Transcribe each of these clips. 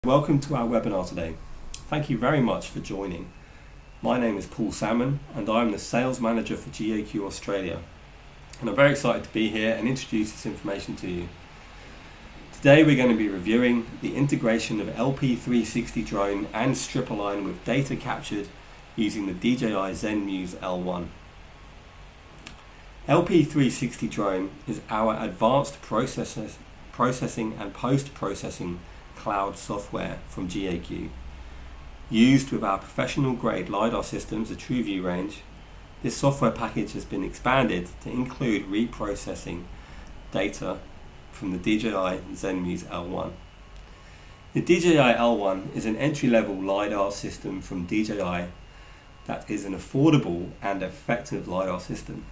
Welcome to our webinar today. Thank you very much for joining. My name is Paul Salmon and I'm the Sales Manager for GAQ Australia. And I'm very excited to be here and introduce this information to you. Today we're going to be reviewing the integration of LP360 Drone and strip align with data captured using the DJI ZenMuse L1. LP360 Drone is our advanced processing and post-processing cloud software from GAQ. Used with our professional grade LiDAR systems, the TrueView range, this software package has been expanded to include reprocessing data from the DJI ZenMuse L1. The DJI L1 is an entry-level LiDAR system from DJI that is an affordable and effective LiDAR system,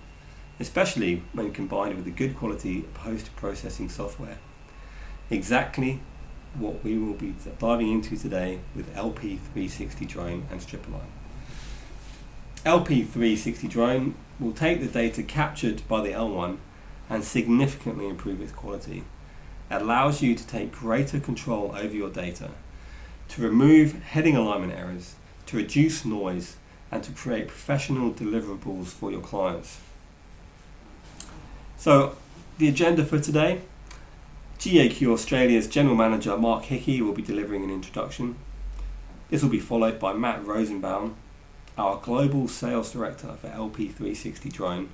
especially when combined with the good quality post-processing software. Exactly what we will be diving into today with LP360 Drone and strip align. LP360 Drone will take the data captured by the L1 and significantly improve its quality. It allows you to take greater control over your data, to remove heading alignment errors, to reduce noise, and to create professional deliverables for your clients. So, the agenda for today: GAQ Australia's General Manager Mark Hickey will be delivering an introduction. This will be followed by Matt Rosenbaum, our Global Sales Director for LP360 Drone,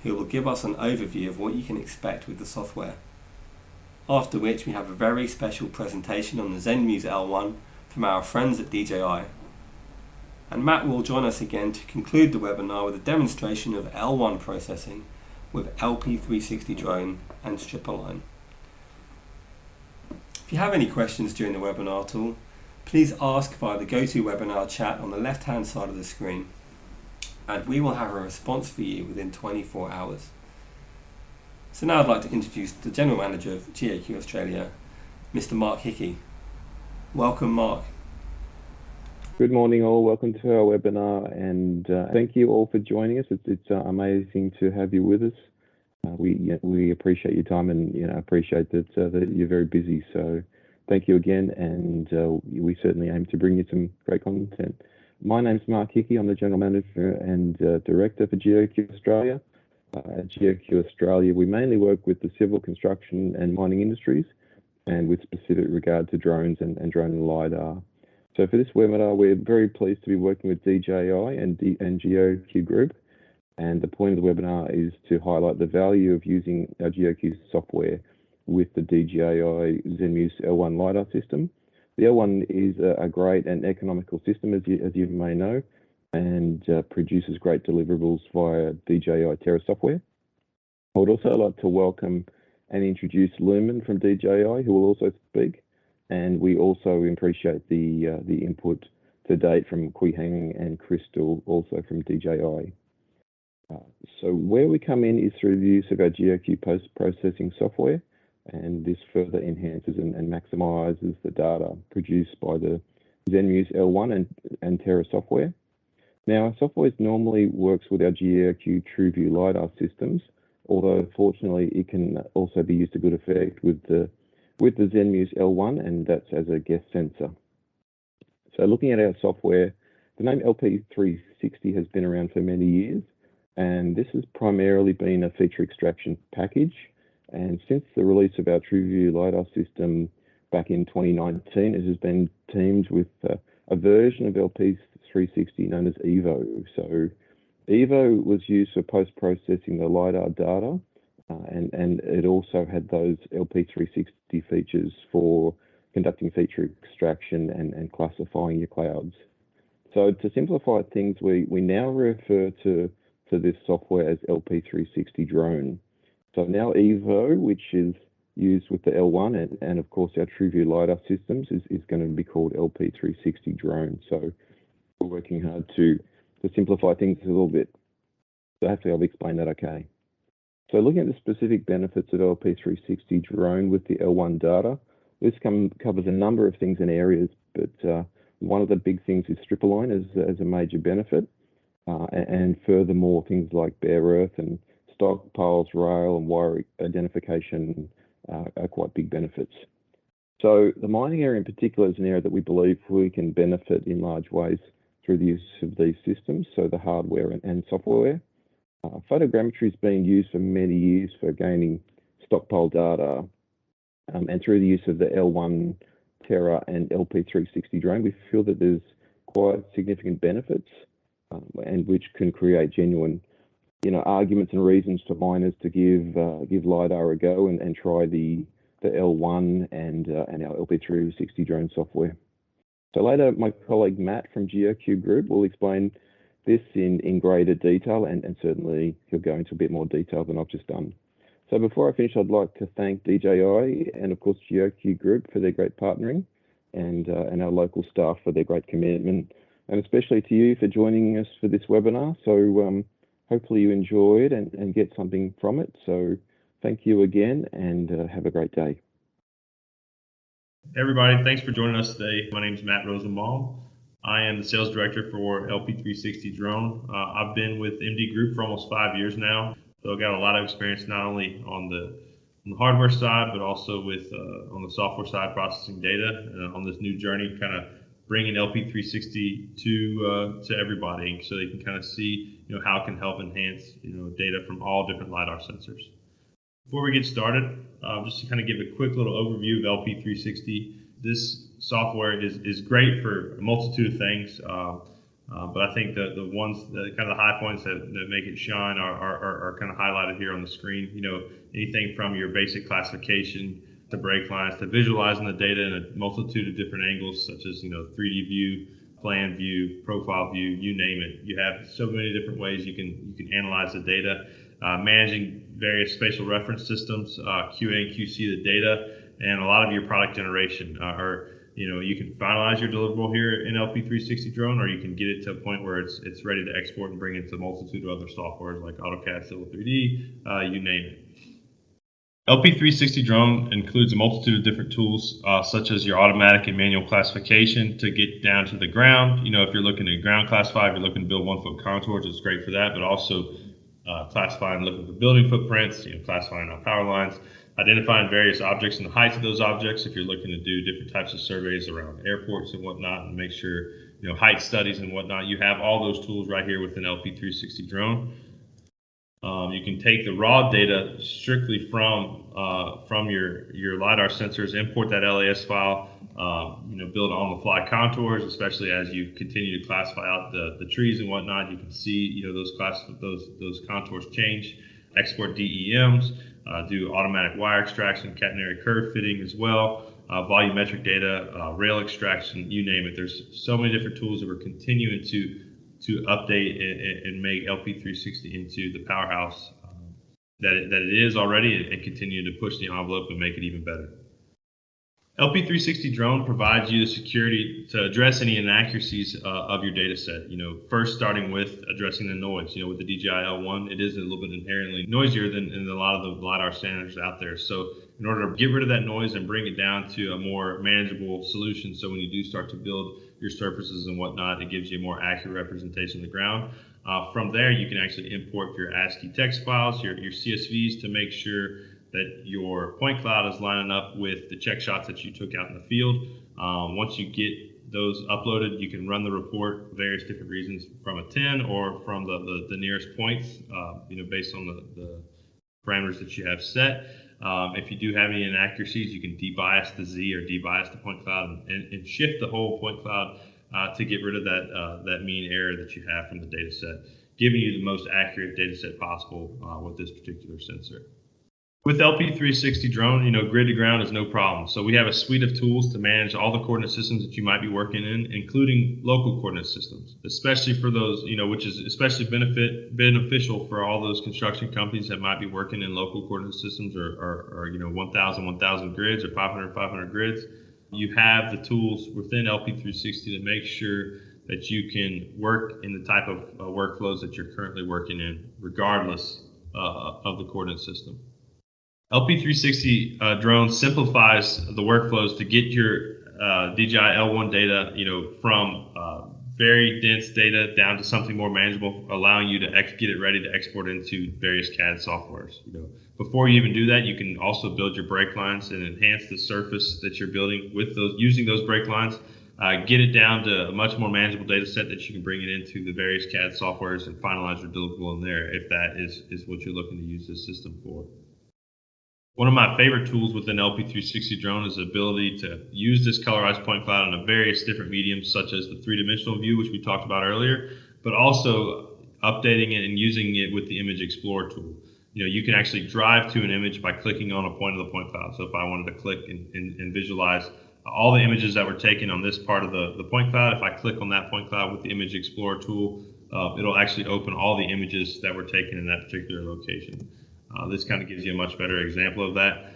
who will give us an overview of what you can expect with the software. After which we have a very special presentation on the ZenMuse L1 from our friends at DJI. And Matt will join us again to conclude the webinar with a demonstration of L1 processing with LP360 Drone and strip align. If you have any questions during the webinar at all, please ask via the GoToWebinar chat on the left-hand side of the screen, and we will have a response for you within 24 hours. So now I'd like to introduce the General Manager of GAQ Australia, Mr. Mark Hickey. Welcome, Mark. Good morning, all. Welcome to our webinar, and thank you all for joining us. It's amazing to have you with us. We appreciate your time, and appreciate that you're very busy. So thank you again, and we certainly aim to bring you some great content. My name's Mark Hickey. I'm the General Manager and Director for GAQ Australia. At GAQ Australia, we mainly work with the civil, construction and mining industries, and with specific regard to drones and drone and LiDAR. So for this webinar, we're very pleased to be working with DJI and GAQ Group. And the point of the webinar is to highlight the value of using our GAQ software with the DJI ZenMuse L1 LiDAR system. The L1 is a great and economical system, as you may know, and produces great deliverables via DJI Terra software. I would also like to welcome and introduce Lumen from DJI, who will also speak. And we also appreciate the input to date from Kui Heng and Crystal, also from DJI. So where we come in is through the use of our GAQ post-processing software, and this further enhances and maximizes the data produced by the ZenMuse L1 and Terra software. Now, our software normally works with our GAQ TrueView LiDAR systems, although fortunately it can also be used to good effect with the ZenMuse L1, and that's as a guest sensor. So looking at our software, the name LP360 has been around for many years, and this has primarily been a feature extraction package. And since the release of our TrueView LiDAR system back in 2019, it has been teamed with a version of LP360 known as EVO. So EVO was used for post-processing the LiDAR data, and it also had those LP360 features for conducting feature extraction and classifying your clouds. So to simplify things, we now refer to this software as LP360 Drone. So now EVO, which is used with the L1 and of course our TrueView LiDAR systems, is going to be called LP360 Drone. So we're working hard to simplify things a little bit. So hopefully I've explained that okay. So looking at the specific benefits of LP360 Drone with the L1 data, this covers a number of things and areas, but one of the big things is strip align as a major benefit. And furthermore, things like bare earth and stockpiles, rail and wire identification are quite big benefits. So the mining area in particular is an area that we believe we can benefit in large ways through the use of these systems, so the hardware and software. Photogrammetry has been used for many years for gaining stockpile data, and through the use of the L1 Terra and LP360 drone, we feel that there's quite significant benefits, and which can create genuine, arguments and reasons for miners to give LiDAR a go and try the L1 and our LP360 drone software. So later, my colleague Matt from GeoQ Group will explain this in greater detail, and certainly he'll go into a bit more detail than I've just done. So before I finish, I'd like to thank DJI and of course GeoQ Group for their great partnering, and our local staff for their great commitment, and especially to you for joining us for this webinar. So hopefully you enjoy it and get something from it. So thank you again, and have a great day. Hey everybody, thanks for joining us today. My name is Matt Rosenbaum. I am the sales director for LP360 Drone. I've been with MD Group for almost 5 years now, so I've got a lot of experience not only on the hardware side, but also with on the software side, processing data on this new journey, kind of bringing LP360 to everybody, so they can kind of see how it can help enhance data from all different LiDAR sensors. Before we get started, just to kind of give a quick little overview of LP360. This software is great for a multitude of things, but I think the ones, kind of the high points that make it shine are kind of highlighted here on the screen. Anything from your basic classification to break lines to visualizing the data in a multitude of different angles, such as 3D view, plan view, profile view, you name it. You have so many different ways you can analyze the data. Managing various spatial reference systems, QA and QC the data, and a lot of your product generation. You can finalize your deliverable here in LP360 Drone, or you can get it to a point where it's ready to export and bring it to a multitude of other softwares like AutoCAD, Civil 3D, you name it. LP360 Drone includes a multitude of different tools, such as your automatic and manual classification to get down to the ground. If you're looking to ground classify, if you're looking to build 1 foot contours, it's great for that, but also classifying, looking for building footprints, classifying on power lines, identifying various objects and the heights of those objects if you're looking to do different types of surveys around airports and whatnot, and make sure, height studies and whatnot. You have all those tools right here within LP360 Drone. You can take the raw data strictly from your LiDAR sensors, import that LAS file, build on-the-fly contours, especially as you continue to classify out the trees and whatnot. You can see those contours change. Export DEMs, do automatic wire extraction, catenary curve fitting as well, volumetric data, rail extraction, you name it. There's so many different tools that we're continuing to update and make LP360 into the powerhouse that it is already, and continue to push the envelope and make it even better. LP360 Drone provides you the security to address any inaccuracies of your data set. First starting with addressing the noise. With the DJI L1, it is a little bit inherently noisier than a lot of the LiDAR standards out there. So in order to get rid of that noise and bring it down to a more manageable solution, so when you do start to build your surfaces and whatnot, it gives you a more accurate representation of the ground. From there, you can actually import your ASCII text files, your CSVs, to make sure that your point cloud is lining up with the check shots that you took out in the field. Once you get those uploaded, you can run the report for various different reasons, from a 10 or from the nearest points, based on the parameters that you have set. If you do have any inaccuracies, you can debias the Z or debias the point cloud and shift the whole point cloud to get rid of that mean error that you have from the data set, giving you the most accurate data set possible with this particular sensor. With LP360 Drone, grid to ground is no problem. So we have a suite of tools to manage all the coordinate systems that you might be working in, including local coordinate systems, especially for those, which is especially beneficial for all those construction companies that might be working in local coordinate systems, or 1,000 grids, or 500 grids. You have the tools within LP360 to make sure that you can work in the type of workflows that you're currently working in, regardless of the coordinate system. LP360 Drone simplifies the workflows to get your DJI L1 data, from very dense data down to something more manageable, allowing you to get it ready to export into various CAD softwares. Before you even do that, you can also build your brake lines and enhance the surface that you're building with those, using those brake lines. Get it down to a much more manageable data set that you can bring it into the various CAD softwares and finalize your deliverable in there if that is what you're looking to use this system for. One of my favorite tools within LP360 Drone is the ability to use this colorized point cloud in various different mediums, such as the three-dimensional view, which we talked about earlier, but also updating it and using it with the Image Explorer tool. You can actually drive to an image by clicking on a point of the point cloud. So if I wanted to click and visualize all the images that were taken on this part of the point cloud, if I click on that point cloud with the Image Explorer tool, it'll actually open all the images that were taken in that particular location. This kind of gives you a much better example of that.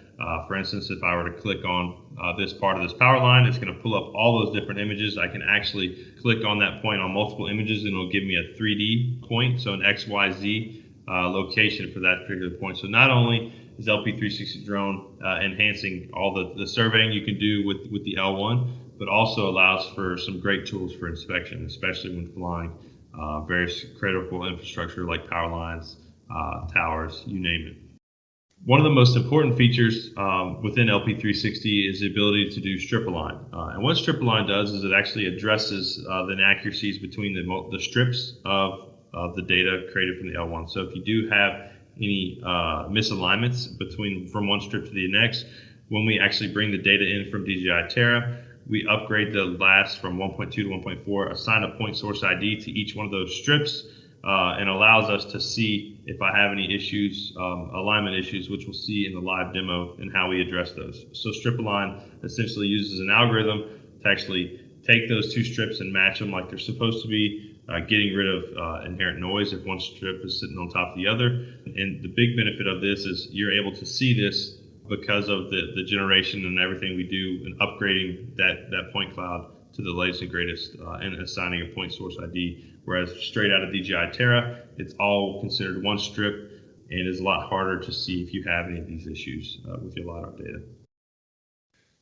For instance, if I were to click on this part of this power line, it's going to pull up all those different images. I can actually click on that point on multiple images and it'll give me a 3D point, so an XYZ location for that particular point. So not only is LP360 Drone enhancing all the surveying you can do with the L1, but also allows for some great tools for inspection, especially when flying various critical infrastructure like power lines, towers, you name it. One of the most important features within LP360 is the ability to do strip align. And what strip align does is it actually addresses the inaccuracies between the strips of the data created from the L1. So if you do have any misalignments from one strip to the next, when we actually bring the data in from DJI Terra, we upgrade the last from 1.2 to 1.4, assign a point source ID to each one of those strips, and allows us to see if I have any issues, alignment issues, which we'll see in the live demo and how we address those. So strip align essentially uses an algorithm to actually take those two strips and match them like they're supposed to be, getting rid of inherent noise if one strip is sitting on top of the other. And the big benefit of this is you're able to see this because of the generation and everything we do in upgrading that point cloud to the latest and greatest and assigning a point source ID. Whereas straight out of DJI Terra, it's all considered one strip and is a lot harder to see if you have any of these issues with your LiDAR data.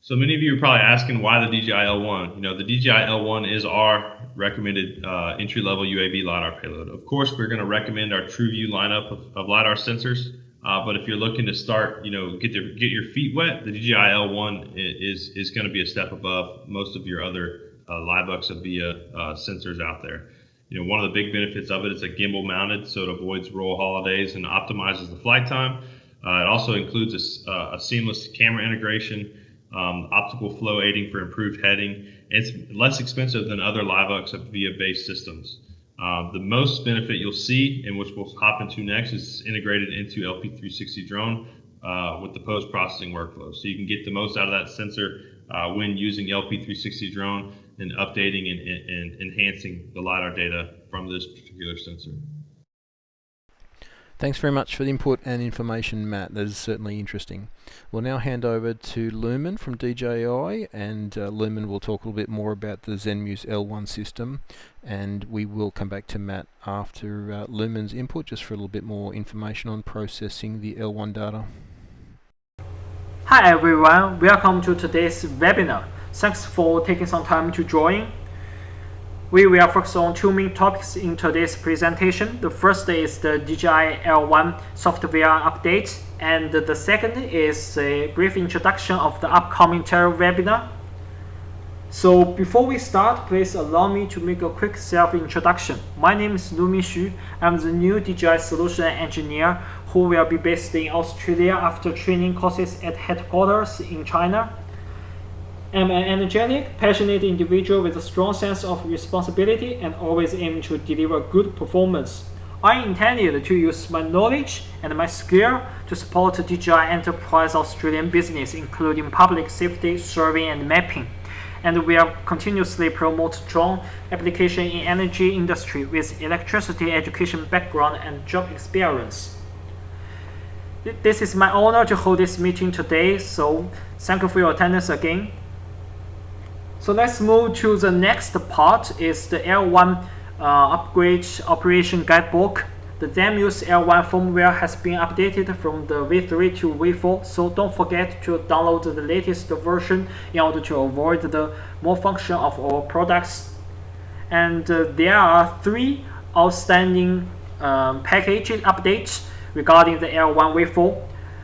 So many of you are probably asking why the DJI L1. The DJI L1 is our recommended entry-level UAV LiDAR payload. Of course, we're going to recommend our TrueView lineup of LiDAR sensors. But if you're looking to start, get your feet wet, the DJI L1 is going to be a step above most of your other Livebucks via sensors out there. One of the big benefits of it is a gimbal mounted, so it avoids roll holidays and optimizes the flight time. It also includes a seamless camera integration, optical flow aiding for improved heading. It's less expensive than other Livebucks via based systems. The most benefit you'll see, and which we'll hop into next, is integrated into LP360 Drone with the post-processing workflow. So you can get the most out of that sensor when using LP360 Drone and updating and enhancing the LiDAR data from this particular sensor. Thanks very much for the input and information, Matt. That is certainly interesting. We'll now hand over to Lumen from DJI, and Lumen will talk a little bit more about the ZenMuse L1 system, and we will come back to Matt after Lumen's input just for a little bit more information on processing the L1 data. Hi everyone, welcome to today's webinar. Thanks for taking some time to join. We will focus on two main topics in today's presentation. The first is the DJI L1 software update, and the second is a brief introduction of the upcoming Terra webinar. So before we start, please allow me to make a quick self-introduction. My name is Lumin Xu. I'm the new DJI solution engineer who will be based in Australia after training courses at headquarters in China. I'm an energetic, passionate individual with a strong sense of responsibility and always aim to deliver good performance. I intended to use my knowledge and my skill to support DJI Enterprise Australian business, including public safety, surveying, and mapping. And we will continuously promote drone application in energy industry with electricity education background and job experience. This is my honor to hold this meeting today, so thank you for your attendance again. So let's move to the next part, is the L1 upgrade operation guidebook. The ZenMuse L1 firmware has been updated from the V3 to V4, so don't forget to download the latest version in order to avoid the malfunction of our products. And there are three outstanding package updates regarding the L1 V4.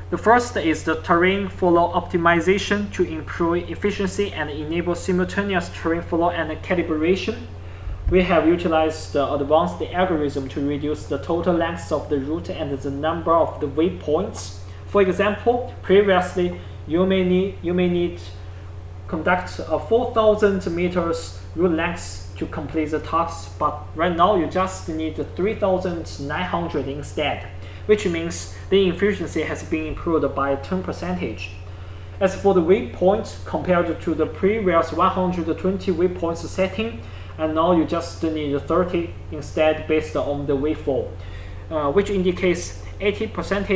The first is the terrain follow optimization to improve efficiency and enable simultaneous terrain follow and calibration. We have utilized the advanced algorithm to reduce the total length of the route and the number of the waypoints. For example, previously you may need conduct a 4,000 meters route length to complete the task, but right now you just need 3,900 instead, which means the efficiency has been improved by 10%. As for the waypoints, compared to the previous 120 waypoints setting, and now you just need 30 instead based on the waveform, which indicates 80%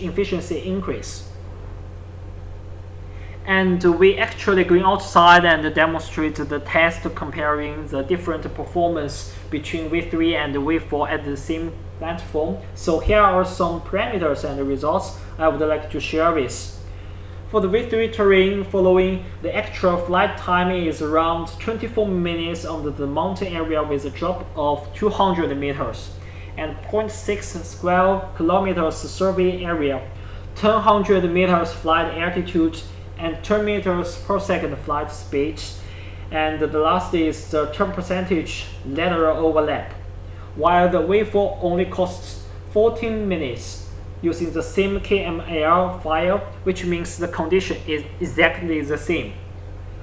efficiency increase. And we actually going outside and demonstrate the test comparing the different performance between V3 and Wave 4 at the same platform. So here are some parameters and results I would like to share with. For the V3 terrain following, the actual flight time is around 24 minutes on the mountain area with a drop of 200 meters and 0.6 square kilometers survey area, 1,000 meters flight altitude, and 10 meters per second flight speed. And the last is the 10% lateral overlap, while the Wave 4 only costs 14 minutes using the same KML file, which means the condition is exactly the same.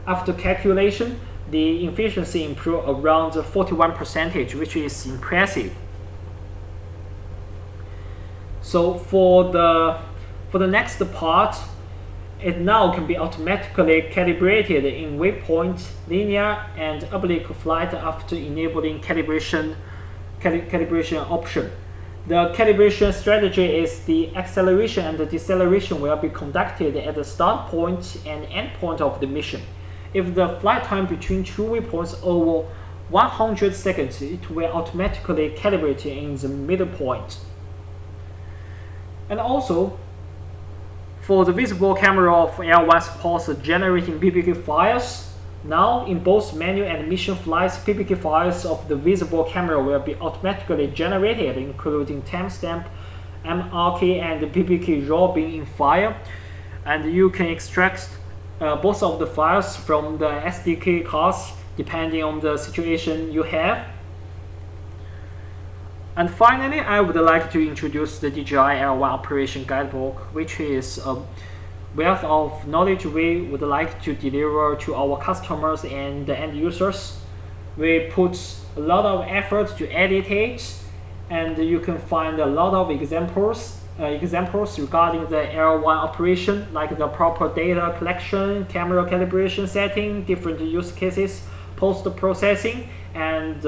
After calculation, the efficiency improved around 41%, which is impressive. So for the next part, it now can be automatically calibrated in waypoint, linear, and oblique flight after enabling calibration option. The calibration strategy is the acceleration and the deceleration will be conducted at the start point and end point of the mission. If the flight time between two waypoints over 100 seconds, it will automatically calibrate in the middle point. And also, for the visible camera of L1 supports generating PPK files. Now, in both manual and mission flights, PPK files of the visible camera will be automatically generated, including timestamp, MRK, and PPK raw being in file. And you can extract both of the files from the SDK cards depending on the situation you have. And finally, I would like to introduce the DJI L1 Operation Guidebook, which is a wealth of knowledge we would like to deliver to our customers and end users. We put a lot of effort to edit it, and you can find a lot of examples regarding the L1 operation, like the proper data collection, camera calibration setting, different use cases, post-processing, and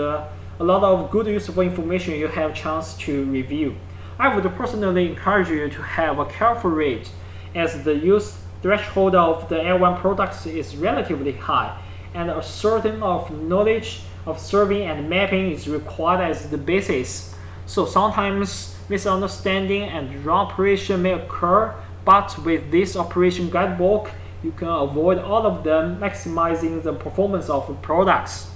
a lot of good useful information you have a chance to review. I would personally encourage you to have a careful read, as the use threshold of the L1 products is relatively high, and a certain of knowledge of surveying and mapping is required as the basis. So sometimes misunderstanding and wrong operation may occur, but with this operation guidebook, you can avoid all of them, maximizing the performance of the products.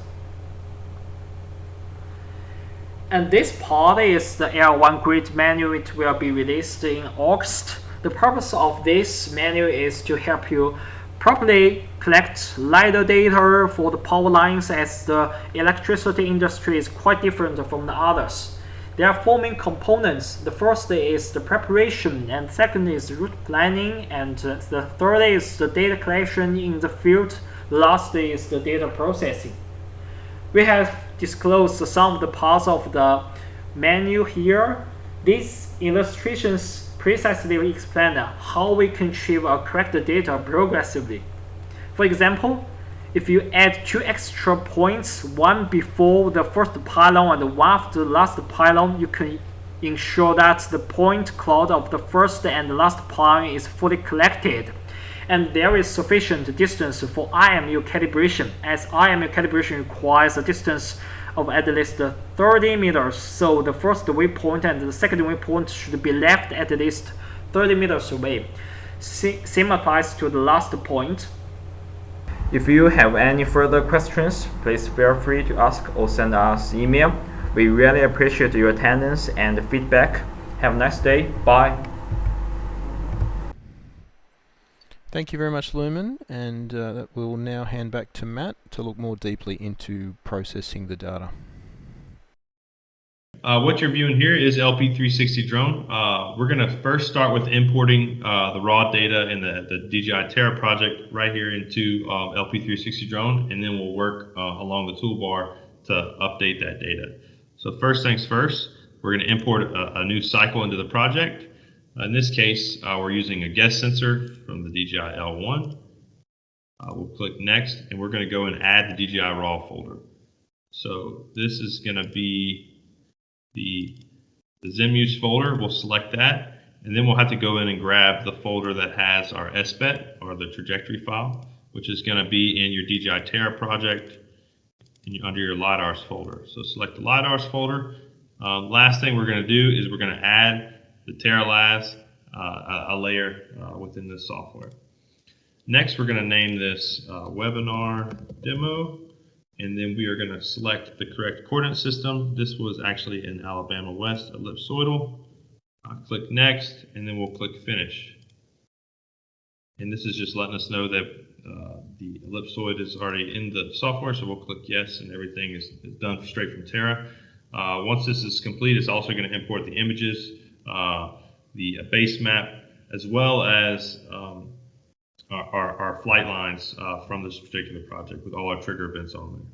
And this part is the L1 grid manual. It will be released in August. The purpose of this manual is to help you properly collect LiDAR data for the power lines, as the electricity industry is quite different from the others. There are four main components. The first is the preparation, and second is route planning, and the third is the data collection in the field. The last is the data processing. We have disclosed some of the parts of the menu here. These illustrations precisely explain how we can achieve a correct data progressively. For example, if you add two extra points, one before the first pylon and one after the last pylon, you can ensure that the point cloud of the first and last pylon is fully collected, and there is sufficient distance for IMU calibration, as IMU calibration requires a distance of at least 30 meters. So the first waypoint and the second waypoint should be left at least 30 meters away. Same applies to the last point. If you have any further questions, please feel free to ask or send us email. We really appreciate your attendance and feedback. Have a nice day. Bye. Thank you very much, Lumen, and we'll now hand back to Matt to look more deeply into processing the data. What you're viewing here is LP360 Drone. We're going to first start with importing the raw data in the DJI Terra project right here into LP360 Drone, and then we'll work along the toolbar to update that data. So first things first, we're going to import a new cycle into the project. In this case, we're using a guest sensor from the DJI L1. We'll click Next, and we're going to go and add the DJI RAW folder. So this is going to be the ZenMuse folder. We'll select that, and then we'll have to go in and grab the folder that has our SBET, or the trajectory file, which is going to be in your DJI Terra project under your LiDARs folder. So select the LiDARs folder. Last thing we're going to do is we're going to add the Terra LAS, a layer within this software. Next, we're going to name this webinar demo. And then we are going to select the correct coordinate system. This was actually in Alabama West ellipsoidal. Click Next, and then we'll click Finish. And this is just letting us know that the ellipsoid is already in the software, so we'll click Yes, and everything is done straight from Terra. Once this is complete, it's also going to import the images, the base map, as well as our flight lines from this particular project with all our trigger events on there.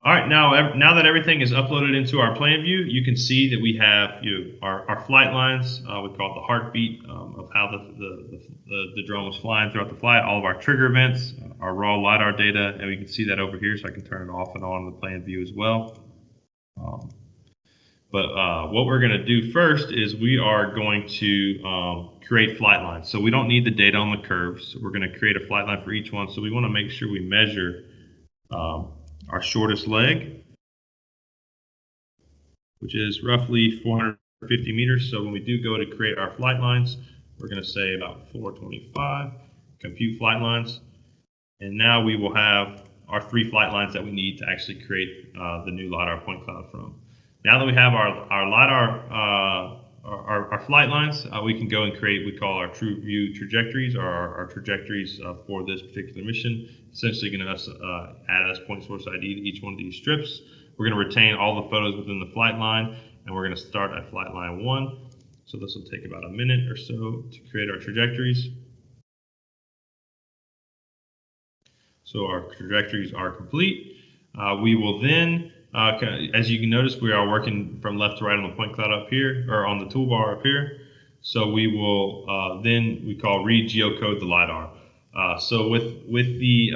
All right, now that everything is uploaded into our plan view, you can see that we have our flight lines. We call it the heartbeat of how the drone was flying throughout the flight, all of our trigger events, our raw LiDAR data, and we can see that over here, so I can turn it off and on in the plan view as well. But what we're going to do first is we are going to create flight lines. So we don't need the data on the curves. So we're going to create a flight line for each one. So we want to make sure we measure our shortest leg, which is roughly 450 meters. So when we do go to create our flight lines, we're going to say about 425, compute flight lines. And now we will have our 3 flight lines that we need to actually create the new LiDAR point cloud from. Now that we have our LiDAR, our flight lines, we can go and create what we call our true view trajectories, or our trajectories for this particular mission. Essentially going to add us point source ID to each one of these strips. We're going to retain all the photos within the flight line, and we're going to start at flight line 1. So this will take about a minute or so to create our trajectories. So our trajectories are complete. We will then, as you can notice, we are working from left to right on the point cloud up here, or on the toolbar up here. So we will then, we call read geocode the LiDAR. So with the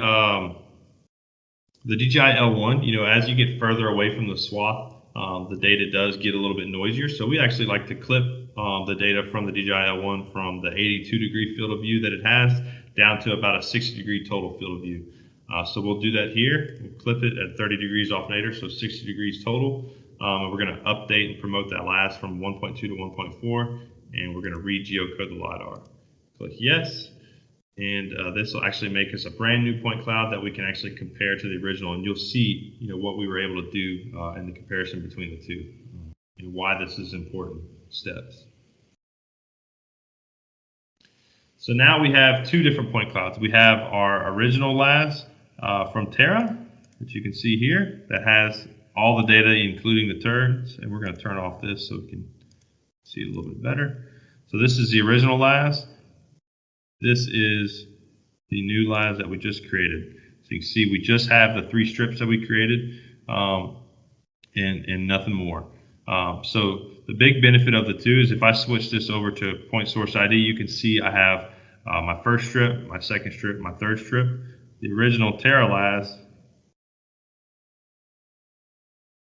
DJI L1, as you get further away from the swath, the data does get a little bit noisier. So we actually like to clip the data from the DJI L1 from the 82-degree field of view that it has down to about a 60-degree total field of view. So we'll do that here. We'll clip it at 30 degrees off nadir, so 60 degrees total. And we're going to update and promote that LAS from 1.2 to 1.4, and we're going to read geocode the LiDAR. Click Yes, and this will actually make us a brand new point cloud that we can actually compare to the original, and you'll see what we were able to do in the comparison between the two, and why this is important steps. So now we have 2 different point clouds. We have our original LAS from Terra, which you can see here, that has all the data, including the turns, and we're going to turn off this so we can see it a little bit better. So this is the original LAS. This is the new LAS that we just created. So you can see we just have the 3 strips that we created, and nothing more. So the big benefit of the 2 is if I switch this over to point source ID, you can see I have my first strip, my second strip, my third strip. The original Terra LAS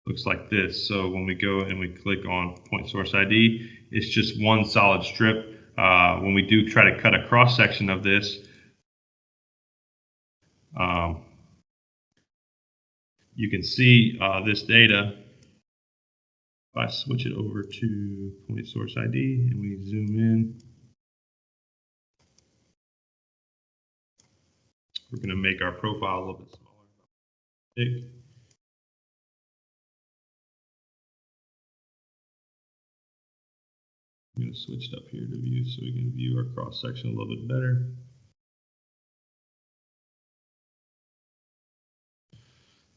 looks like this. So when we go and we click on point source ID, it's just one solid strip. When we do try to cut a cross section of this, you can see this data. If I switch it over to point source ID and we zoom in, we're going to make our profile a little bit smaller. I'm going to switch it up here to view so we can view our cross section a little bit better.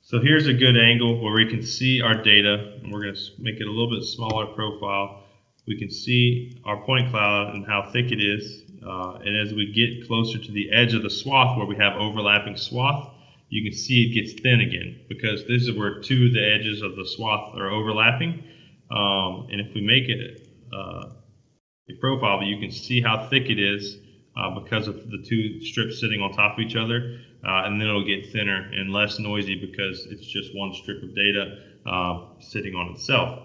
So here's a good angle where we can see our data, and we're going to make it a little bit smaller profile. We can see our point cloud and how thick it is. And as we get closer to the edge of the swath where we have overlapping swath, you can see it gets thin again because this is where two of the edges of the swath are overlapping. And if we make it a profile, you can see how thick it is because of the two strips sitting on top of each other. And then it'll get thinner and less noisy because it's just one strip of data sitting on itself.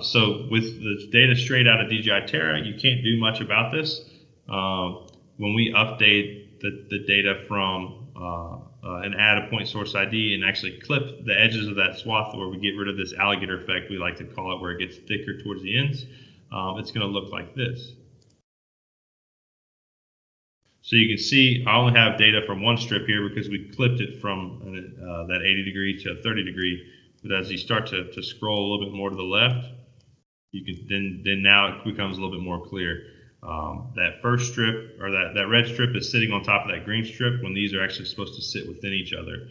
So with the data straight out of DJI Terra, you can't do much about this. When we update the data from and add a point source ID and actually clip the edges of that swath where we get rid of this alligator effect, we like to call it, where it gets thicker towards the ends, it's going to look like this. So you can see I only have data from one strip here because we clipped it from that 80 degree to 30 degree. But as you start to scroll a little bit more to the left, you can then now it becomes a little bit more clear. That first strip, or that red strip, is sitting on top of that green strip when these are actually supposed to sit within each other.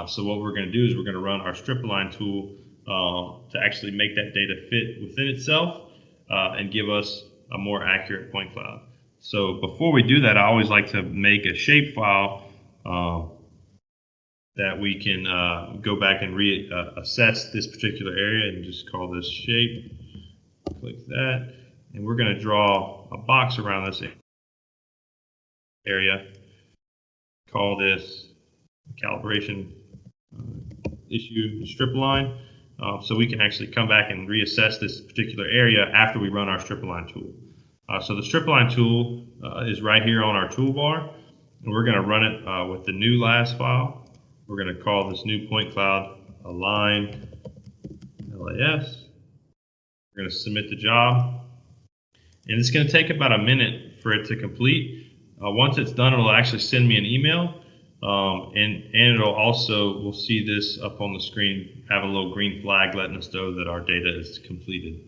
So what we're going to do is we're going to run our strip align tool to actually make that data fit within itself and give us a more accurate point cloud. So before we do that, I always like to make a shape file that we can go back and reassess this particular area, and just call this shape. Click that, and we're going to draw a box around this area. Call this calibration issue strip line, so we can actually come back and reassess this particular area after we run our strip align tool. So the strip align tool is right here on our toolbar, and we're going to run it with the new last file. We're going to call this new point cloud align LAS. We're going to submit the job, and it's going to take about a minute for it to complete. Once it's done, it'll actually send me an email, and it'll also, we'll see this up on the screen, have a little green flag letting us know that our data is completed.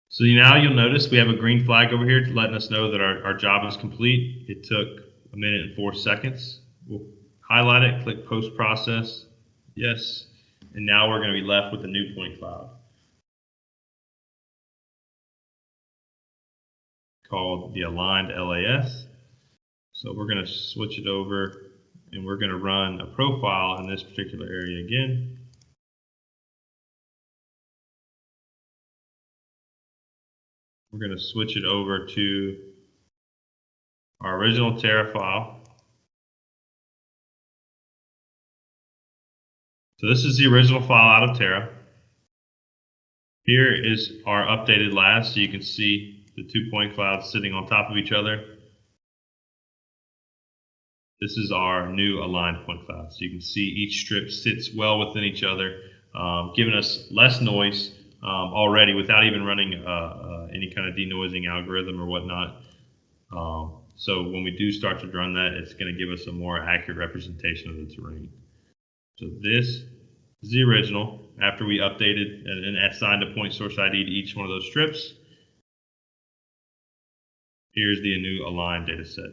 So now you'll notice we have a green flag over here letting us know that our job is complete. It took 1 minute and 4 seconds. We'll highlight it, click post process, yes, and now we're going to be left with a new point cloud called the aligned LAS. So we're going to switch it over, and we're going to run a profile in this particular area again. We're going to switch it over to our original Terra file. So this is the original file out of Terra. Here is our updated LAS, so you can see the 2 point clouds sitting on top of each other. This is our new aligned point cloud. So you can see each strip sits well within each other, giving us less noise already without even running any kind of denoising algorithm or whatnot. So when we do start to run that, it's going to give us a more accurate representation of the terrain. So this is the original after we updated and assigned a point source ID to each one of those strips. Here's the new aligned data set.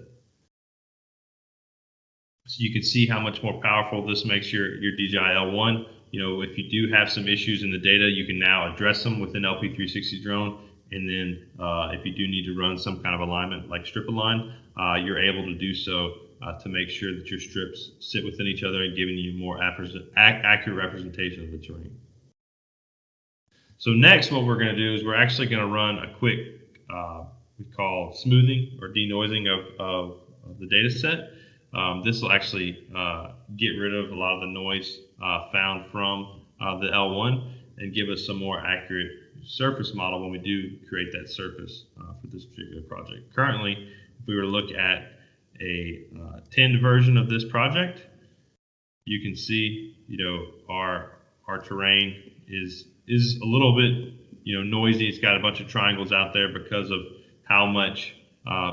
So you can see how much more powerful this makes your DJI L1. You know, if you do have some issues in the data, you can now address them within LP360 Drone. And then if you do need to run some kind of alignment like strip align, you're able to do so to make sure that your strips sit within each other and giving you more accurate representation of the terrain. So next, what we're going to do is we're actually going to run a quick, we call smoothing or denoising of the data set. This will actually get rid of a lot of the noise found from the L1 and give us some more accurate surface model when we do create that surface for this particular project. Currently, if we were to look at a 10 version of this project, you can see, you know, our terrain is a little bit, you know, noisy. It's got a bunch of triangles out there because of how much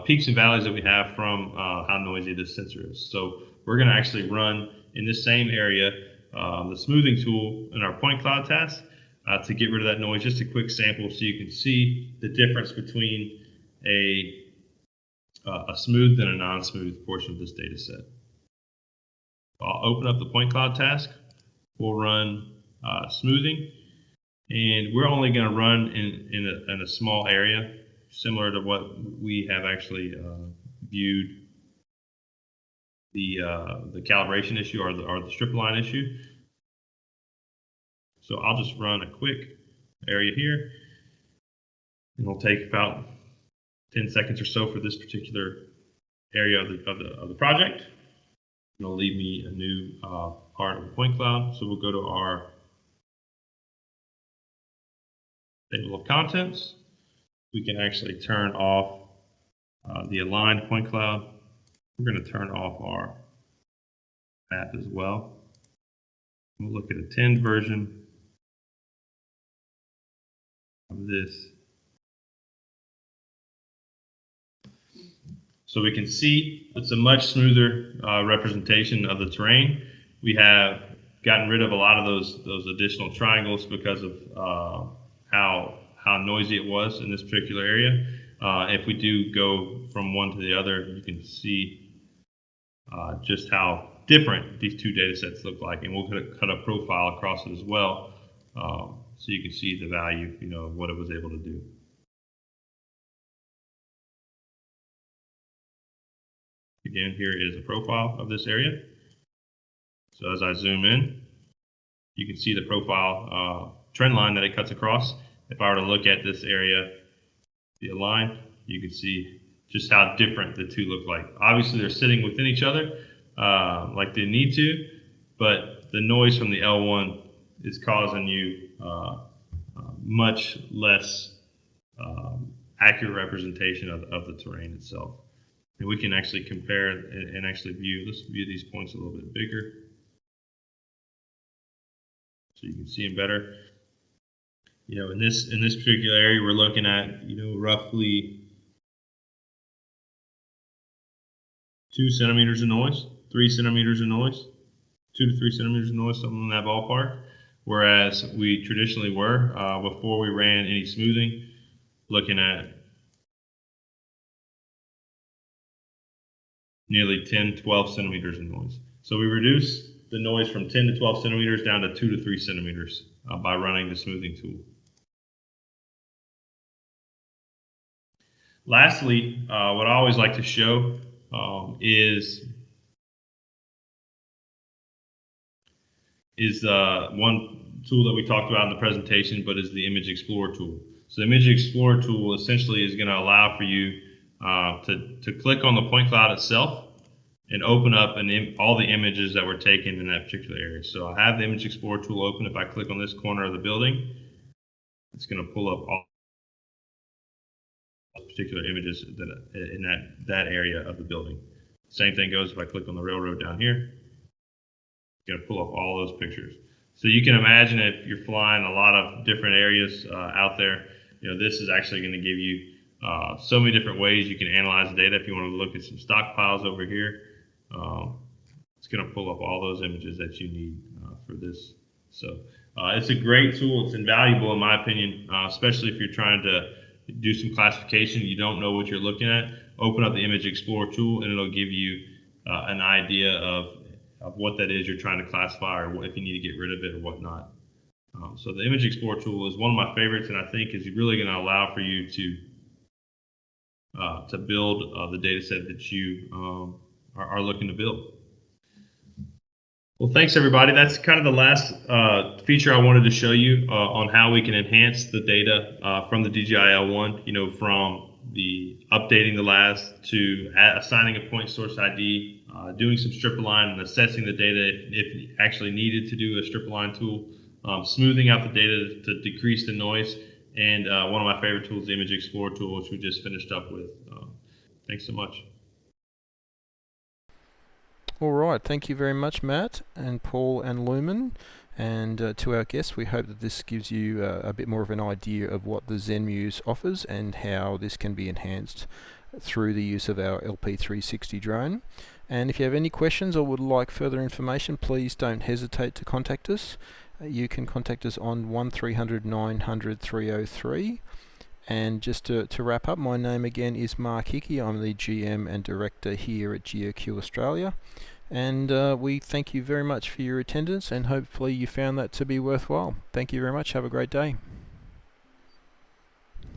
peaks and valleys that we have from how noisy this sensor is. So we're going to actually run in this same area the smoothing tool in our point cloud task to get rid of that noise. Just a quick sample so you can see the difference between a smooth and a non-smooth portion of this data set. I'll open up the point cloud task. We'll run smoothing, and we're only going to run in a small area, similar to what we have actually viewed the calibration issue or the strip line issue. So I'll just run a quick area here, and it'll take about 10 seconds or so for this particular area of the project. It'll leave me a new part of the point cloud. So we'll go to our table of contents. We can actually turn off the aligned point cloud. We're going to turn off our map as well. We'll look at a 10 version of this. So we can see it's a much smoother representation of the terrain. We have gotten rid of a lot of those additional triangles because of how noisy it was in this particular area. If we do go from one to the other, you can see just how different these two data sets look like, and we'll cut a profile across it as well, so you can see the value, of what it was able to do. Again, here is a profile of this area. So as I zoom in, you can see the profile trend line that it cuts across. If I were to look at this area, the align, you can see just how different the two look like. Obviously, they're sitting within each other like they need to, but the noise from the L1 is causing you much less accurate representation of the terrain itself. And we can actually compare and actually view. Let's view these points a little bit bigger so you can see them better. In this particular area, we're looking at roughly 2 centimeters of noise, 3 centimeters of noise, 2 to 3 centimeters of noise, something in that ballpark. Whereas we traditionally were before we ran any smoothing, looking at nearly 10, 12 centimeters of noise. So we reduced the noise from 10 to 12 centimeters down to 2 to 3 centimeters by running the smoothing tool. Lastly, what I always like to show is one tool that we talked about in the presentation, but is the Image Explorer tool. So the Image Explorer tool essentially is going to allow for you to click on the point cloud itself and open up all the images that were taken in that particular area. So I have the Image Explorer tool open. If I click on this corner of the building, it's going to pull up all particular images in that area of the building. Same thing goes if I click on the railroad down here. It's going to pull up all those pictures. So you can imagine if you're flying a lot of different areas out there, this is actually going to give you so many different ways you can analyze the data. If you want to look at some stockpiles over here, it's going to pull up all those images that you need for this. So it's a great tool. It's invaluable in my opinion, especially if you're trying to do some classification. You don't know what you're looking at. Open up the Image Explorer tool, and it'll give you an idea of what that is you're trying to classify, or if you need to get rid of it or whatnot. So the Image Explorer tool is one of my favorites, and I think is really going to allow for you to build the data set that you are looking to build. Well, thanks everybody. That's kind of the last feature I wanted to show you on how we can enhance the data from the DJI L1, from the updating the LAS to assigning a point source ID, doing some strip align and assessing the data if actually needed to do a strip align tool, smoothing out the data to decrease the noise, and one of my favorite tools, the Image Explorer tool, which we just finished up with. Thanks so much. All right, thank you very much, Matt and Paul and Lumen. And to our guests, we hope that this gives you a bit more of an idea of what the ZenMuse offers and how this can be enhanced through the use of our LP360 drone. And if you have any questions or would like further information, please don't hesitate to contact us. You can contact us on 1300 900 303. And just to wrap up, my name again is Mark Hickey. I'm the GM and Director here at GeoQ Australia. And we thank you very much for your attendance, and hopefully you found that to be worthwhile. Thank you very much. Have a great day.